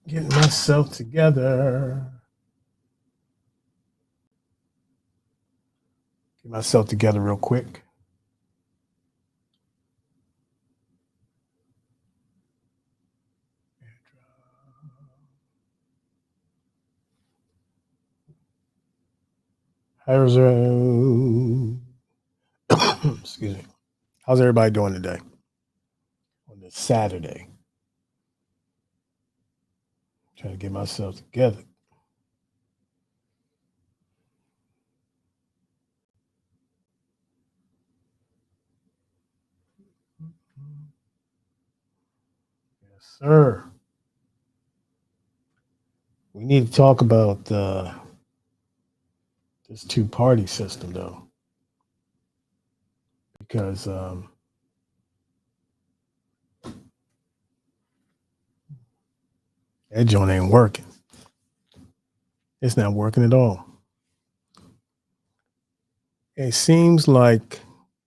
Getting myself together. Get myself together real quick. How's excuse me. How's everybody doing today? On this Saturday. Trying to get myself together. Yes, sir. We need to talk about this two-party system, though, because that joint ain't working. It's not working at all. It seems like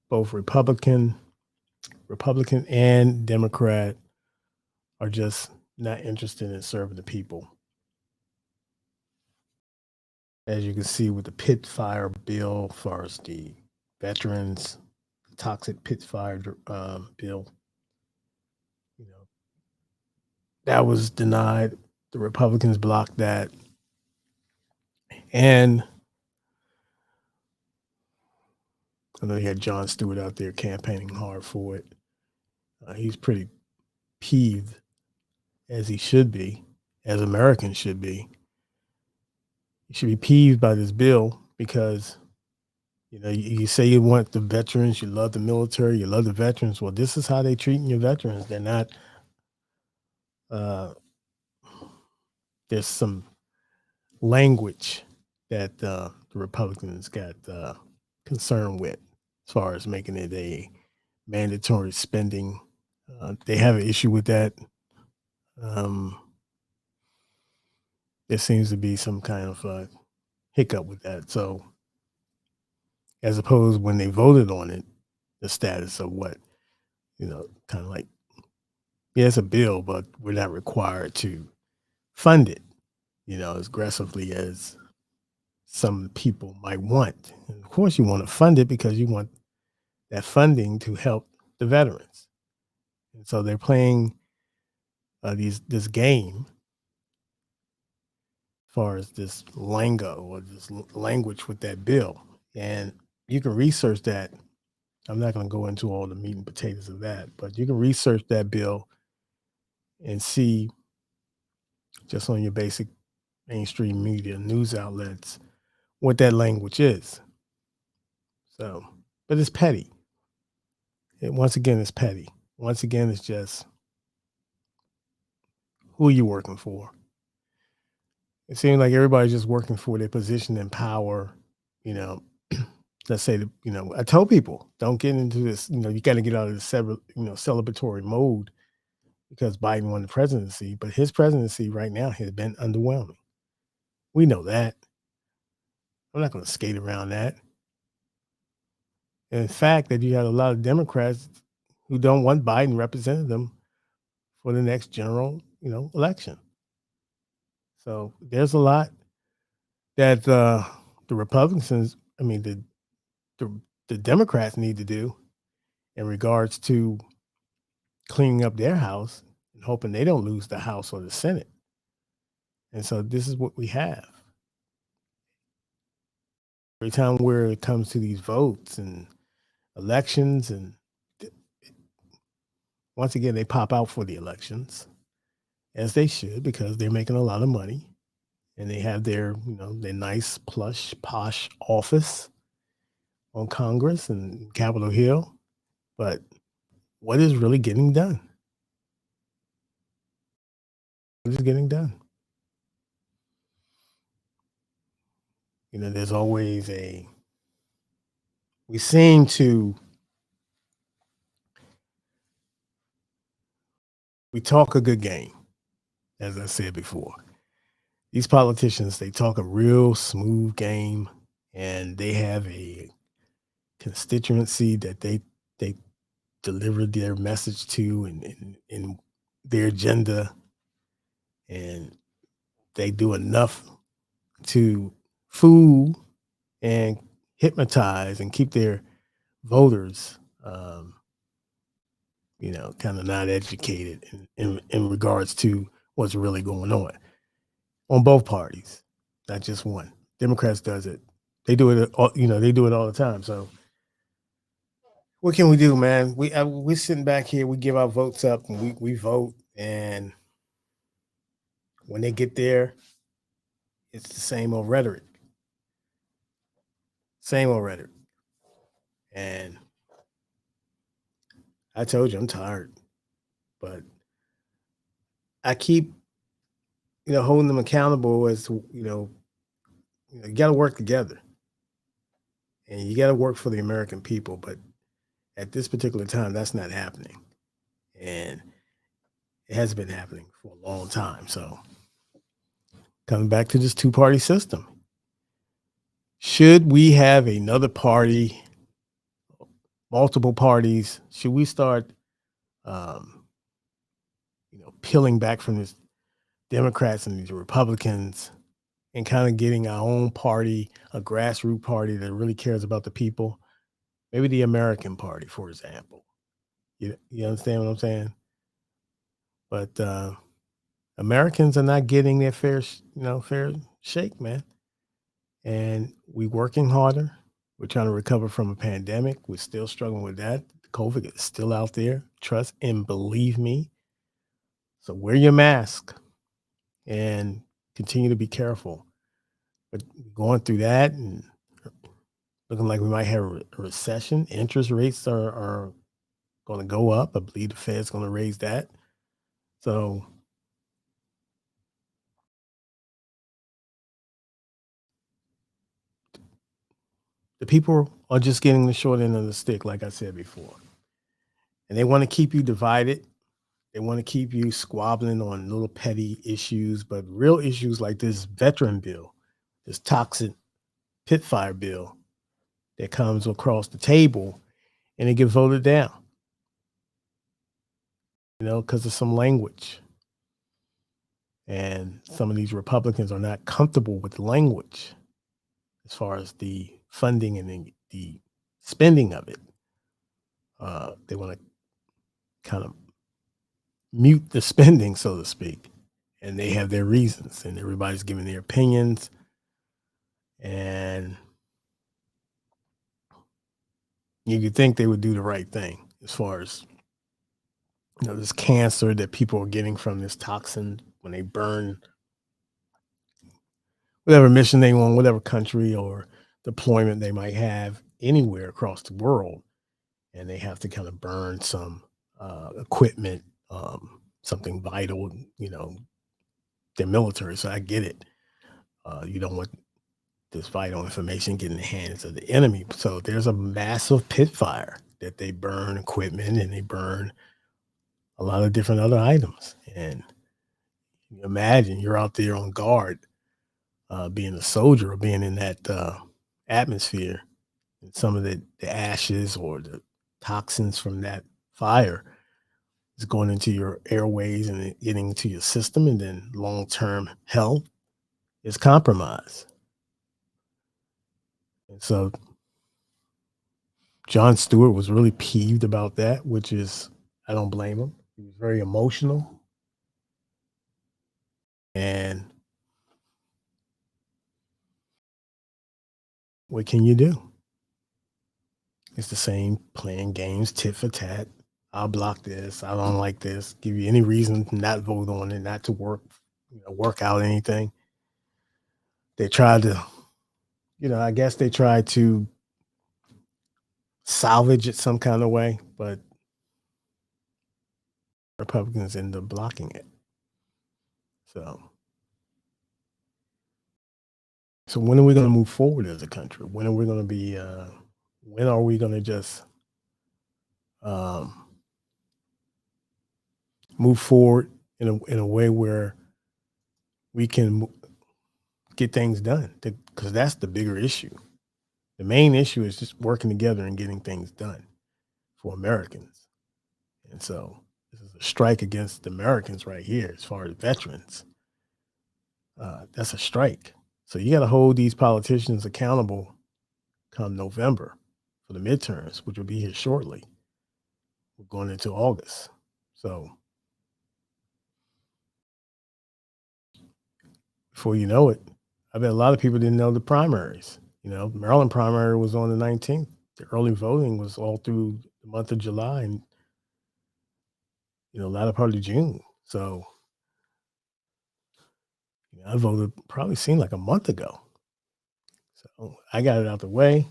both Republican and Democrat are just not interested in serving the people. As you can see with the pit fire bill, as far as the veterans, toxic pit fire bill, you know, that was denied. The Republicans blocked that, and I know you had Jon Stewart out there campaigning hard for it. He's pretty peeved, as he should be, as Americans should be. He should be peeved by this bill because you say you want the veterans, you love the military, you love the veterans. Well, this is how they treating your veterans. They're not. Uh, there's some language that the Republicans got concerned with, as far as making it a mandatory spending. They have an issue with that. Um, there seems to be some kind of hiccup with that. So, as opposed when they voted on it, the status of what kind of like, yeah, it's a bill, but we're not required to fund it, as aggressively as some people might want. And of course, you want to fund it because you want that funding to help the veterans. And so they're playing this game as far as this lingo or this language with that bill. And you can research that. I'm not going to go into all the meat and potatoes of that, but you can research that bill and see just on your basic mainstream media news outlets what that language is. So, but it's petty. Once again, it's petty. Once again, it's just who are you working for? It seems like everybody's just working for their position and power. You know, let's say, I tell people don't get into this. You got to get out of the celebratory mode because Biden won the presidency, but his presidency right now has been underwhelming. We know that. I'm not going to skate around that. And in fact, that you have a lot of Democrats who don't want Biden representing them for the next general, election. So there's a lot that the Republicans, I mean, the the Democrats need to do in regards to cleaning up their house and hoping they don't lose the House or the Senate. And so this is what we have. Every time where it comes to these votes and elections, and once again, they pop out for the elections, as they should, because they're making a lot of money and they have their nice, plush, posh office on Congress and Capitol Hill. But what is really getting done? What is getting done? There's always we seem to, we talk a good game, as I said before. These politicians, they talk a real smooth game and they have a constituency that they deliver their message to and their agenda. and they do enough to fool and hypnotize and keep their voters, kind of not educated in regards to what's really going on both parties, not just one. Democrats does it. They do it. They do it all the time. So what can we do, man? We're sitting back here. We give our votes up, and we vote. And when they get there, it's the same old rhetoric. Same old rhetoric. And I told you I'm tired, but I keep holding them accountable as to, you got to work together and you got to work for the American people. But at this particular time, that's not happening. And it has been happening for a long time. So coming back to this two-party system, should we have another party, multiple parties? Should we start, um, peeling back from this Democrats and these Republicans and kind of getting our own party, a grassroots party that really cares about the people? Maybe the American Party, for example. You understand what I'm saying? But Americans are not getting their fair shake, man. And we working harder. We're trying to recover from a pandemic. We're still struggling with that. COVID is still out there. Trust and believe me. So wear your mask and continue to be careful. But going through that and looking like we might have a recession, interest rates are going to go up. I believe the Fed's going to raise that. So the people are just getting the short end of the stick, like I said before. And they want to keep you divided. They want to keep you squabbling on little petty issues, but real issues like this veteran bill, this toxic pit fire bill that comes across the table and it get voted down, because of some language. And some of these Republicans are not comfortable with the language as far as the funding and the spending of it. They want to kind of mute the spending, so to speak. And they have their reasons, and everybody's giving their opinions. And you could think they would do the right thing as far as this cancer that people are getting from this toxin when they burn whatever mission they want, whatever country or deployment they might have anywhere across the world, and they have to kind of burn some equipment, something vital. They're military, so I get it. You don't want this vital information getting in the hands of the enemy. So there's a massive pit fire that they burn equipment and they burn a lot of different other items. And you imagine you're out there on guard, being a soldier or being in that atmosphere, and some of the ashes or the toxins from that fire is going into your airways and getting into your system, and then long-term health is compromised. And so John Stewart was really peeved about that, which is, I don't blame him. He was very emotional. And what can you do? It's the same playing games, tit for tat. I'll block this. I don't like this. Give you any reason to not vote on it, not to work out anything. They tried to, I guess they tried to salvage it some kind of way, but Republicans end up blocking it. So when are we going to move forward as a country? When are we going to be? When are we going to just um, move forward in a way where we can get things done? Because that's the bigger issue. The main issue is just working together and getting things done for Americans. And so this is a strike against the Americans right here, as far as veterans. That's a strike. So you got to hold these politicians accountable come November for the midterms, which will be here shortly. We're going into August. So before you know it, I bet a lot of people didn't know the primaries. Maryland primary was on the 19th. The early voting was all through the month of July and latter part of June. So I voted probably seemed like a month ago. So I got it out the way,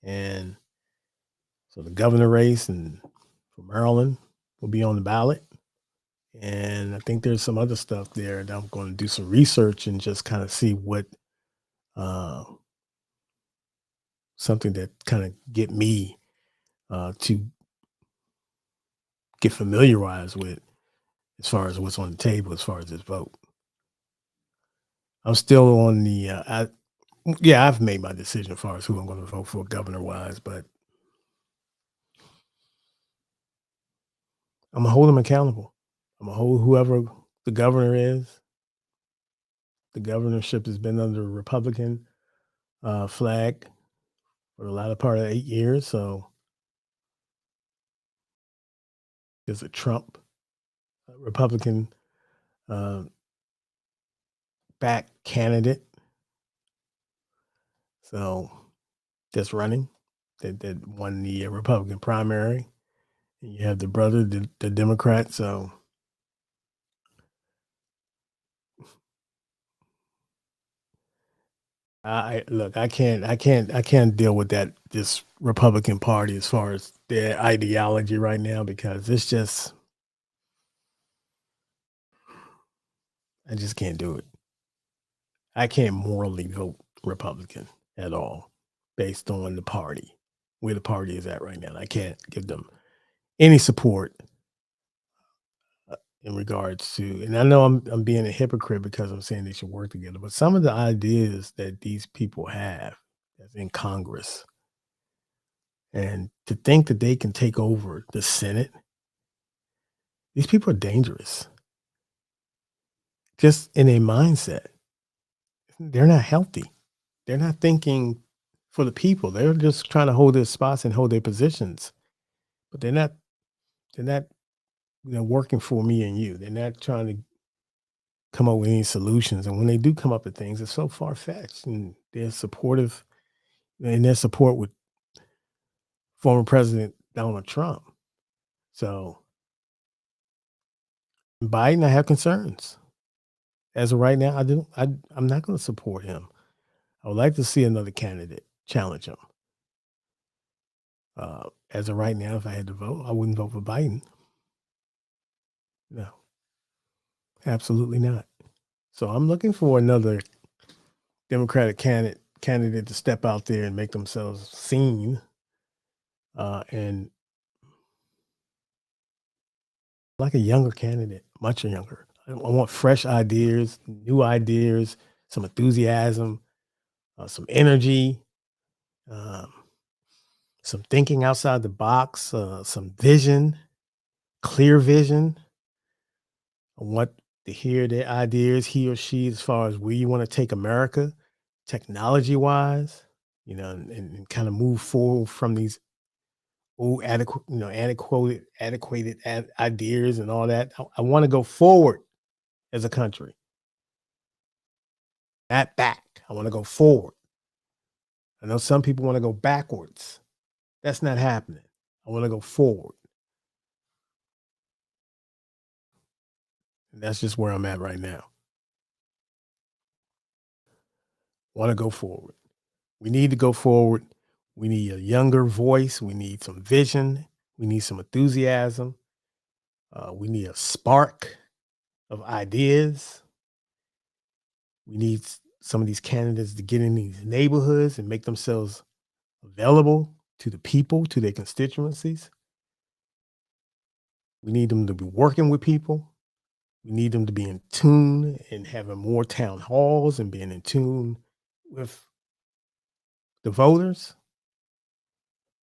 and so the governor race and for Maryland will be on the ballot. And I think there's some other stuff there that I'm going to do some research and just kind of see what uh, something that kind of get me to get familiarized with as far as what's on the table as far as this vote. I'm still on the yeah, I've made my decision as far as who I'm going to vote for governor wise, but I'm gonna hold them accountable. I'm gonna hold whoever the governor is. The governorship has been under a Republican flag for the latter part of 8 years. So there's a Trump Republican uh, back candidate. So that's running that won the Republican primary. And you have the brother, the Democrat. So I look, I can't deal with that this Republican Party as far as their ideology right now because it's just I just can't do it. I can't morally vote Republican at all based on the party, where the party is at right now. I can't give them any support in regards to, and I know I'm being a hypocrite because I'm saying they should work together, but some of the ideas that these people have that's in Congress, and to think that they can take over the Senate, these people are dangerous. Just in a mindset, they're not healthy. They're not thinking for the people. They're just trying to hold their spots and hold their positions, but they're not working for me and you. They're not trying to come up with any solutions. And when they do come up with things, it's so far fetched. And they're supportive in their support with former President Donald Trump. So Biden, I have concerns. As of right now, I'm not going to support him. I would like to see another candidate challenge him. As of right now, if I had to vote, I wouldn't vote for Biden. No, absolutely not. So I'm looking for another Democratic candidate to step out there and make themselves seen, and like a younger candidate, much younger. I want fresh ideas, new ideas, some enthusiasm, some energy, um, some thinking outside the box, some vision, clear vision. I want to hear their ideas, he or she, as far as where you want to take America, technology wise, and kind of move forward from these old antiquated ideas and all that. I want to go forward as a country, not back. I want to go forward. I know some people want to go backwards. That's not happening. I want to go forward. And that's just where I'm at right now. Want to go forward. We need to go forward. We need a younger voice. We need some vision. We need some enthusiasm. We need a spark of ideas. We need some of these candidates to get in these neighborhoods and make themselves available to the people, to their constituencies. We need them to be working with people. We need them to be in tune and having more town halls and being in tune with the voters.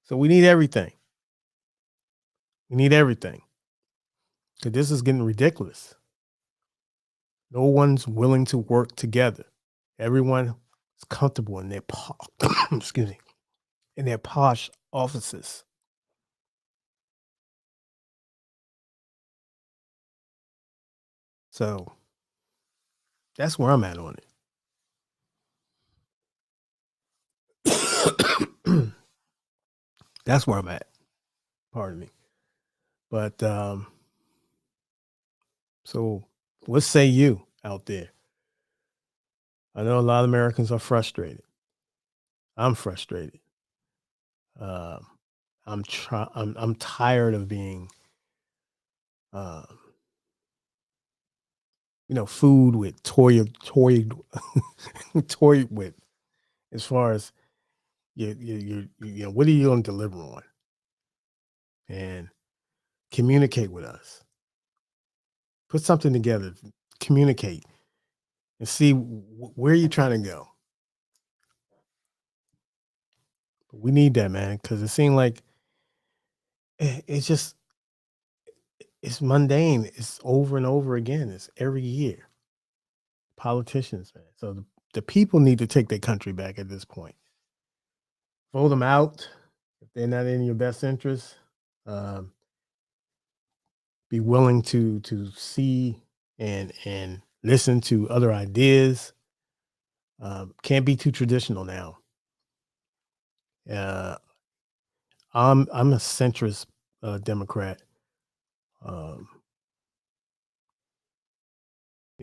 So we need everything. We need everything because this is getting ridiculous. No one's willing to work together. Everyone is comfortable in their excuse me, in their posh offices. So that's where I'm at on it. That's where I'm at. Pardon me. But so what say you out there? I know a lot of Americans are frustrated. I'm frustrated. Um, I'm tired of being, um, food with toyed with, as far as what are you going to deliver on, and communicate with us. Put something together, communicate, and see where you're trying to go. We need that, man, because it seemed like it's just it's mundane. It's over and over again. It's every year. Politicians, man. So the people need to take their country back at this point. Vote them out if they're not in your best interest. Um, be willing to see and listen to other ideas. Can't be too traditional now. Uh, I'm a centrist Democrat. Um,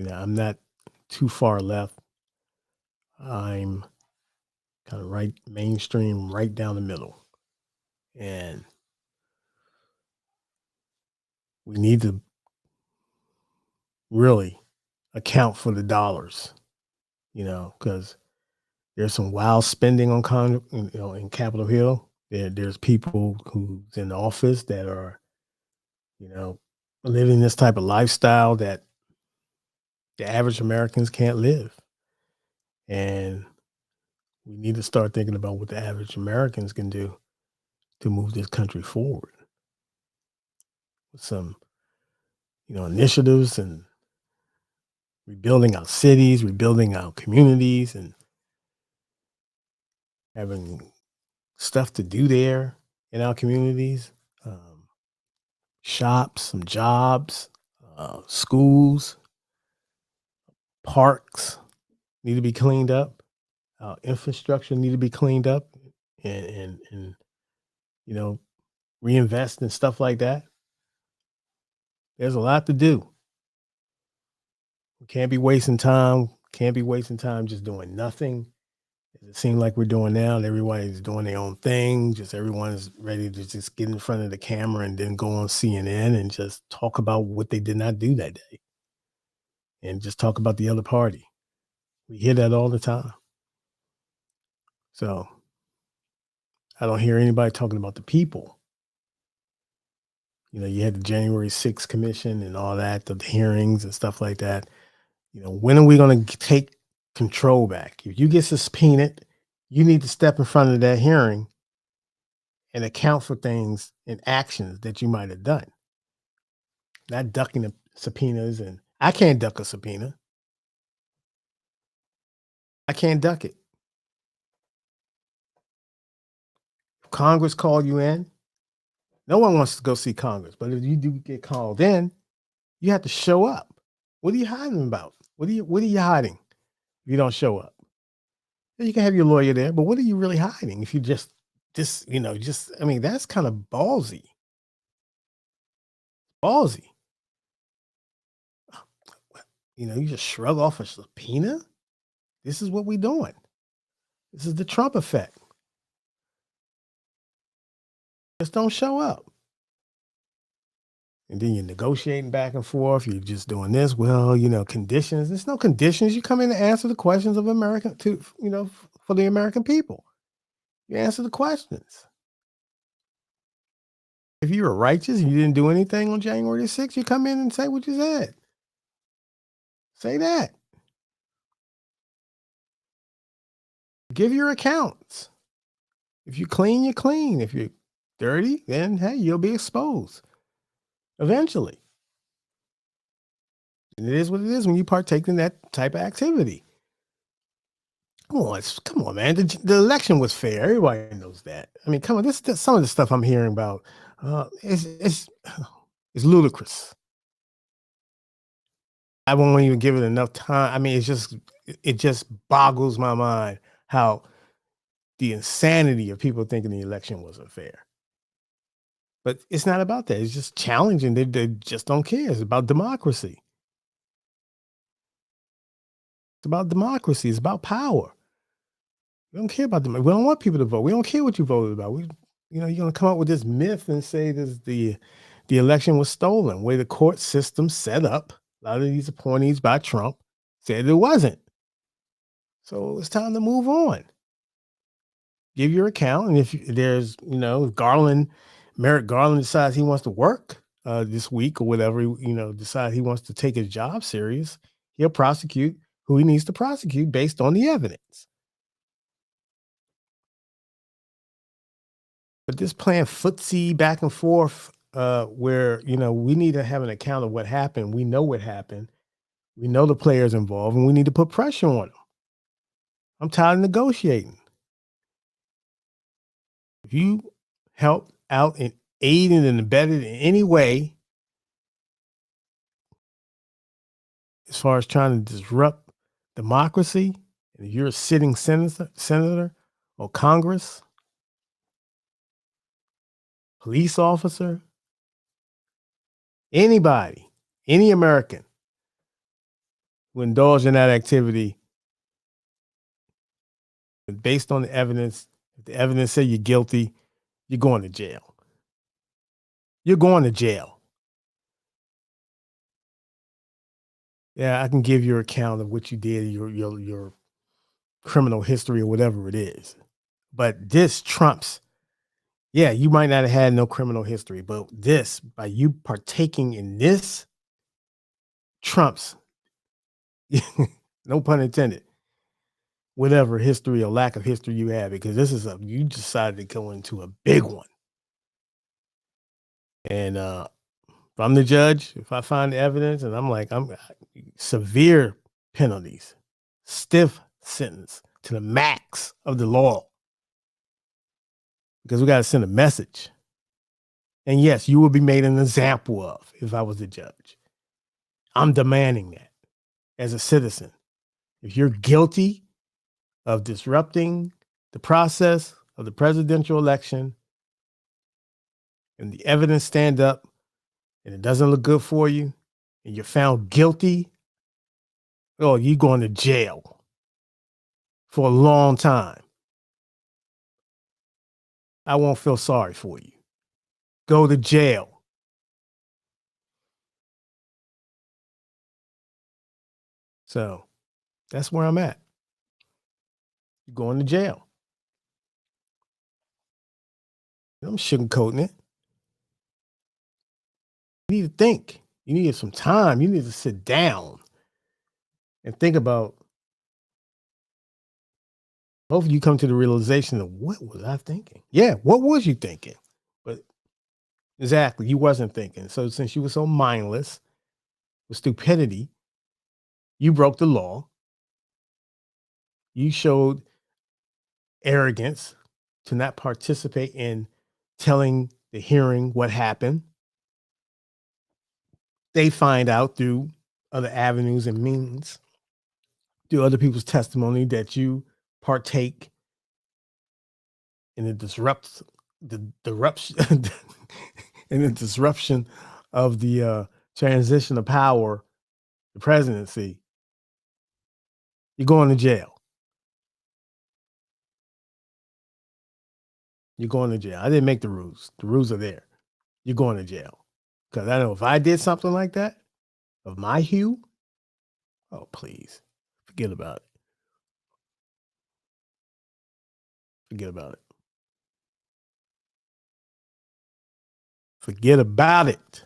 I'm not too far left. I'm kind of right mainstream, right down the middle, and we need to really account for the dollars. Because there's some wild spending on in Capitol Hill. There's people who's in office that are, you know, living this type of lifestyle that the average Americans can't live. And we need to start thinking about what the average Americans can do to move this country forward with some, initiatives and rebuilding our cities, rebuilding our communities, and having stuff to do there in our communities. Um, Shops, some jobs, schools, parks need to be cleaned up. Infrastructure need to be cleaned up, and you know reinvest in stuff like that. There's a lot to do. We can't be wasting time. Can't be wasting time just doing nothing. It seems like we're doing now. And everybody's doing their own thing. Just everyone's ready to just get in front of the camera and then go on CNN and just talk about what they did not do that day, and just talk about the other party. We hear that all the time. So I don't hear anybody talking about the people. You had the January 6th commission and all that, the hearings and stuff like that. When are we going to take control back? If you get subpoenaed, you need to step in front of that hearing and account for things and actions that you might have done, not ducking the subpoenas. And I can't duck a subpoena. I can't duck it. If Congress called you in, no one wants to go see Congress. But if you do get called in, you have to show up. What are you hiding about? What are you hiding if you don't show up? You can have your lawyer there, but what are you really hiding if you just I mean, that's kind of ballsy. Ballsy. You just shrug off a subpoena. This is what we're doing. This is the Trump effect. Just don't show up. And then you're negotiating back and forth. You're just doing this. Well, conditions. There's no conditions. You come in to answer the questions of America for the American people. You answer the questions. If you were righteous and you didn't do anything on January 6th, you come in and say what you said. Say that. Give your accounts. If you clean, you clean. If you're dirty, then hey, you'll be exposed eventually. And it is what it is when you partake in that type of activity. Come on, man. The election was fair. Everybody knows that. I mean, come on. This some of the stuff I'm hearing about. It's ludicrous. I won't even give it enough time. I mean, it just boggles my mind how the insanity of people thinking the election wasn't fair. But it's not about that. It's just challenging. They just don't care. It's about democracy. It's about democracy. It's about power. We don't care about them. We don't want people to vote. We don't care what you voted about. You're going to come up with this myth and say this the election was stolen. Way the court system set up. A lot of these appointees by Trump said it wasn't. So it's time to move on. Give your account, and if there's, Merrick Garland decides he wants to work this week or whatever, decide he wants to take his job serious, he'll prosecute who he needs to prosecute based on the evidence. But this playing footsie back and forth, where we need to have an account of what happened. We know what happened. We know the players involved, and we need to put pressure on them. I'm tired of negotiating. If you help out and aided and abetted in any way, as far as trying to disrupt democracy, and if you're a sitting senator or Congress, police officer, anybody, any American who indulge in that activity, based on the evidence, if the evidence say you're guilty, you're going to jail. You're going to jail. Yeah, I can give your account of what you did, your criminal history or whatever it is. But this trumps. Yeah, you might not have had no criminal history, but this, by you partaking in this, trumps, no pun intended, whatever history or lack of history you have, because you decided to go into a big one. And if I'm the judge, if I find the evidence and I'm severe penalties, stiff sentence to the max of the law, because we got to send a message. And yes, you will be made an example of if I was the judge. I'm demanding that as a citizen. If you're guilty of disrupting the process of the presidential election and the evidence stand up and it doesn't look good for you and you're found guilty, you're going to jail for a long time. I won't feel sorry for you. Go to jail. So that's where I'm at. You're going to jail. I'm sugarcoating it. You need to think. You need some time. You need to sit down and think about. Both of you come to the realization of, what was I thinking? Yeah, what was you thinking? But exactly, you wasn't thinking. So since you were so mindless with stupidity, you broke the law. You showed arrogance to not participate in telling the hearing what happened. They find out through other avenues and means, through other people's testimony, that you partake in the disruption in the disruption of the transition of power, the presidency. You're going to jail. You're going to jail. I didn't make the rules. The rules are there. You're going to jail. Because I know if I did something like that, of my hue, oh, please, forget about it. Forget about it. Forget about it.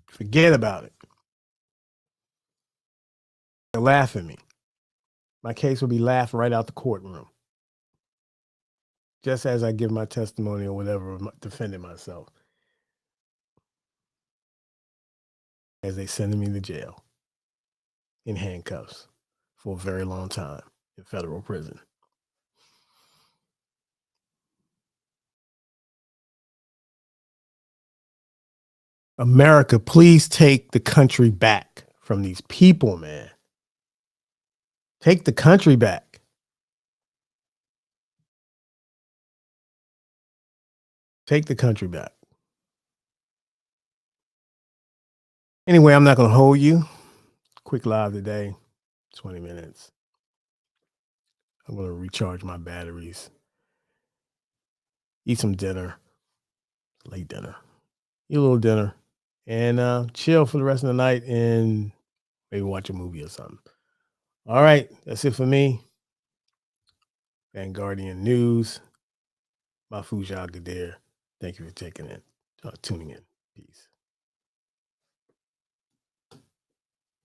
Forget about it. They'll laugh at me. My case will be laughed right out the courtroom. Just as I give my testimony or whatever, defending myself. as they sending me to jail in handcuffs for a very long time in federal prison. America, please take the country back from these people, man. Take the country back. Take the country back. Anyway, I'm not going to hold you. Quick live today, 20 minutes. I'm going to recharge my batteries, eat some dinner, late dinner, eat a little dinner, and chill for the rest of the night and maybe watch a movie or something. All right, that's it for me. Vanguardian News, Mahfouz Al Gadir. Thank you for tuning in. Peace.